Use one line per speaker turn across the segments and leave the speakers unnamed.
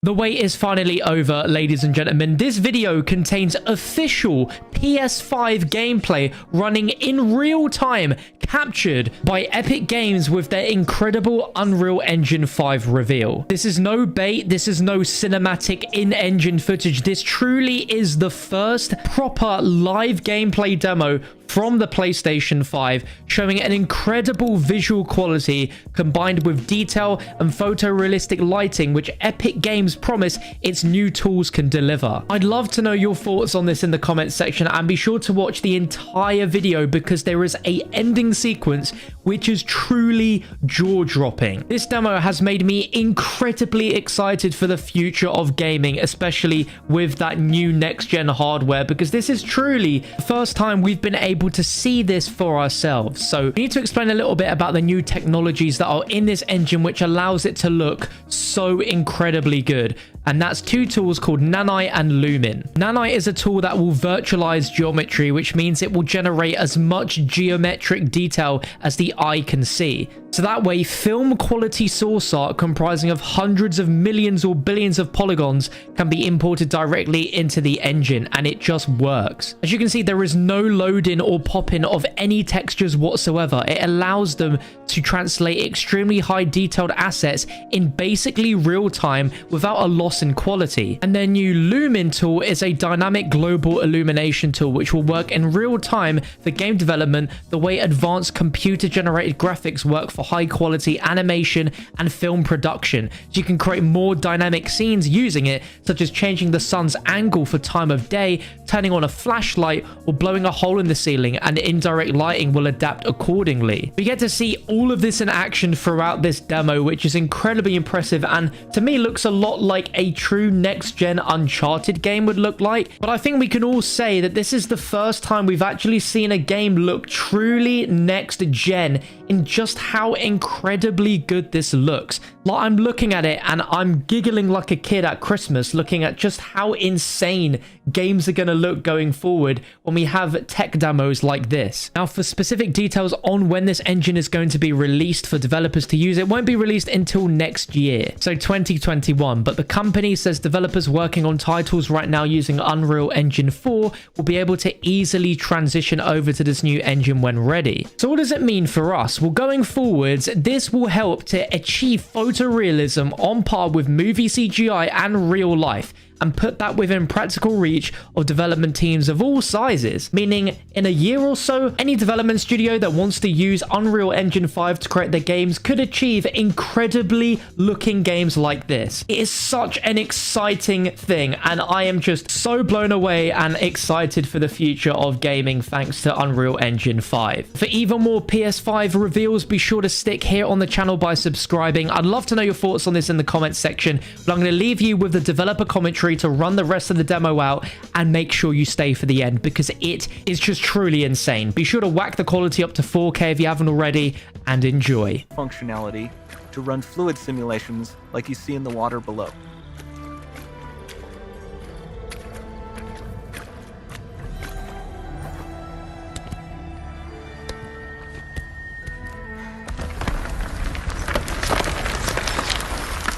The wait is finally over, ladies and gentlemen. This video contains official PS5 gameplay running in real time, captured by Epic Games with their incredible Unreal Engine 5 reveal. This is no bait, this is no cinematic in-engine footage. This truly is the first proper live gameplay demo from the PlayStation 5, showing an incredible visual quality combined with detail and photorealistic lighting, which Epic Games promise its new tools can deliver. I'd love to know your thoughts on this in the comments section, and be sure to watch the entire video because there is a ending sequence which is truly jaw-dropping. This demo has made me incredibly excited for the future of gaming, especially with that new next-gen hardware, because this is truly the first time we've been able to see this for ourselves. So we need to explain a little bit about the new technologies that are in this engine which allows it to look so incredibly good. And that's two tools called Nanite and Lumin. Nanite is a tool that will virtualize geometry, which means it will generate as much geometric detail as the eye can see. So that way, film quality source art comprising of hundreds of millions or billions of polygons can be imported directly into the engine, and it just works. As you can see, there is no load-in or pop-in of any textures whatsoever. It allows them to translate extremely high detailed assets in basically real time without a loss in quality. And their new Lumin tool is a dynamic global illumination tool which will work in real time for game development the way advanced computer generated graphics work for high quality animation and film production. So you can create more dynamic scenes using it, such as changing the sun's angle for time of day, turning on a flashlight, or blowing a hole in the ceiling, and indirect lighting will adapt accordingly. We get to see all of this in action throughout this demo, which is incredibly impressive and to me looks a lot like a true next-gen Uncharted game would look like. But I think we can all say that this is the first time we've actually seen a game look truly next-gen in just how incredibly good this looks. Like, I'm looking at it and I'm giggling like a kid at Christmas, looking at just how insane games are going to look going forward when we have tech demos like this. Now, for specific details on when this engine is going to be released for developers to use, it won't be released until next year, so 2021, but the company says developers working on titles right now using Unreal Engine 4 will be able to easily transition over to this new engine when ready. So what does it mean for us? Well, going forwards, this will help to achieve photorealism on par with movie CGI and real life, and put that within practical reach of development teams of all sizes, meaning in a year or so, any development studio that wants to use Unreal Engine 5 to create their games could achieve incredibly looking games like this. It is such an exciting thing, and I am just so blown away and excited for the future of gaming thanks to Unreal Engine 5. For even more PS5 reveals, be sure to stick here on the channel by subscribing. I'd love to know your thoughts on this in the comments section, but I'm going to leave you with the developer commentary to run the rest of the demo out, and make sure you stay for the end because it is just truly insane. Be sure to whack the quality up to 4K if you haven't already, and enjoy.
Functionality to run fluid simulations like you see in the water below.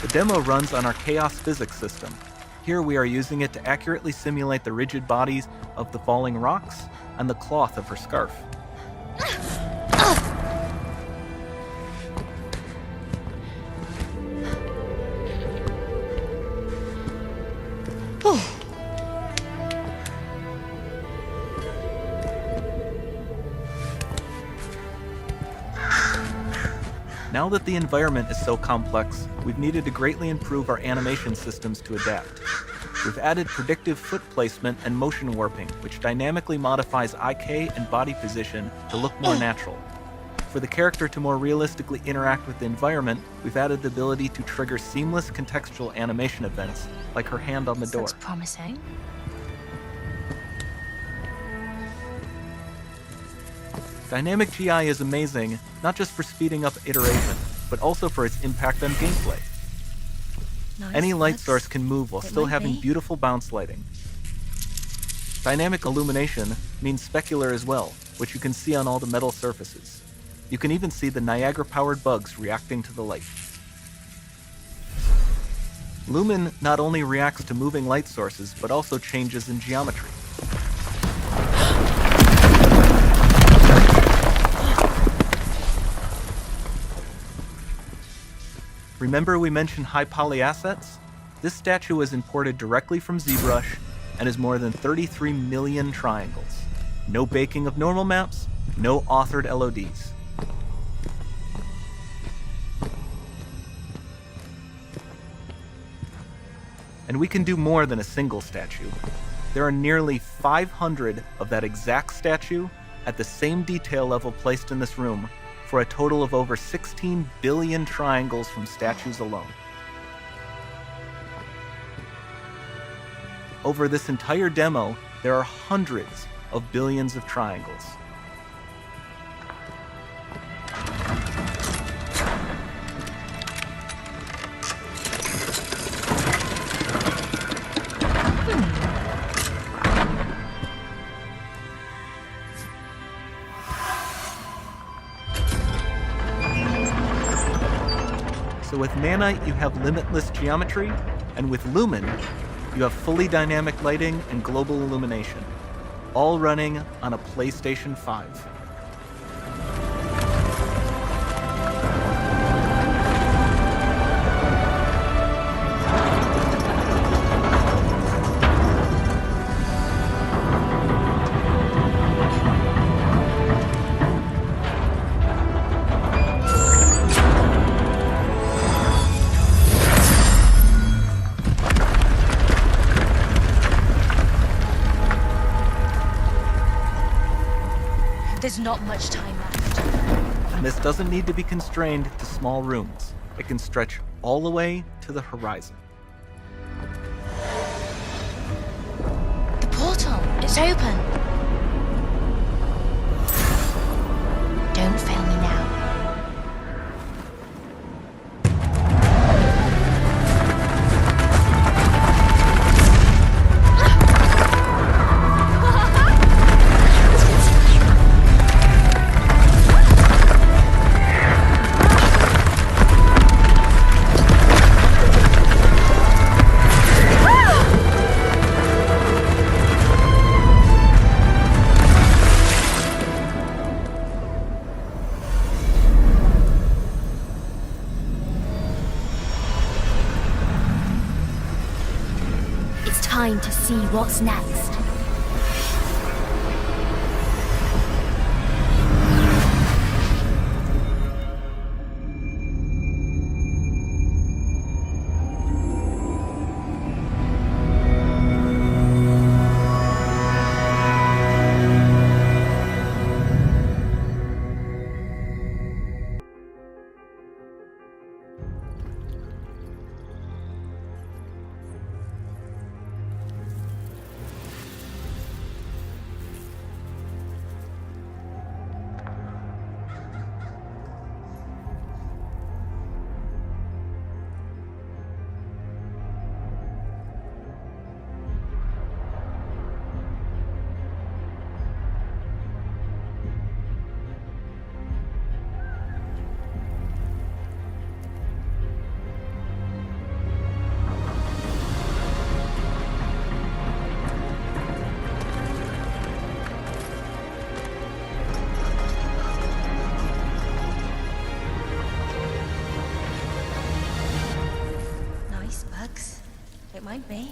The demo runs on our chaos physics system. Here we are using it to accurately simulate the rigid bodies of the falling rocks and the cloth of her scarf. Now that the environment is so complex, we've needed to greatly improve our animation systems to adapt. We've added predictive foot placement and motion warping, which dynamically modifies IK and body position to look more natural. For the character to more realistically interact with the environment, we've added the ability to trigger seamless contextual animation events, like her hand on the door.
Looks promising.
Dynamic GI is amazing, not just for speeding up iteration, but also for its impact on gameplay.
Nice.
Any light source can move while still having
be.
beautiful bounce lighting. Dynamic illumination means specular as well, which you can see on all the metal surfaces. You can even see the Niagara-powered bugs reacting to the light. Lumen not only reacts to moving light sources, but also changes in geometry. Remember we mentioned high poly assets? This statue was imported directly from ZBrush and is more than 33 million triangles. No baking of normal maps, no authored LODs. And we can do more than a single statue. There are nearly 500 of that exact statue at the same detail level placed in this room, for a total of over 16 billion triangles from statues alone. Over this entire demo, there are hundreds of billions of triangles. So with Nanite, you have limitless geometry, and with Lumen, you have fully dynamic lighting and global illumination, all running on a PlayStation 5.
There's not much time left.
And this doesn't need to be constrained to small rooms. It can stretch all the way to the horizon.
The portal, it's open. Don't fail me now. It's time to see what's next. Nice bugs. Don't mind me.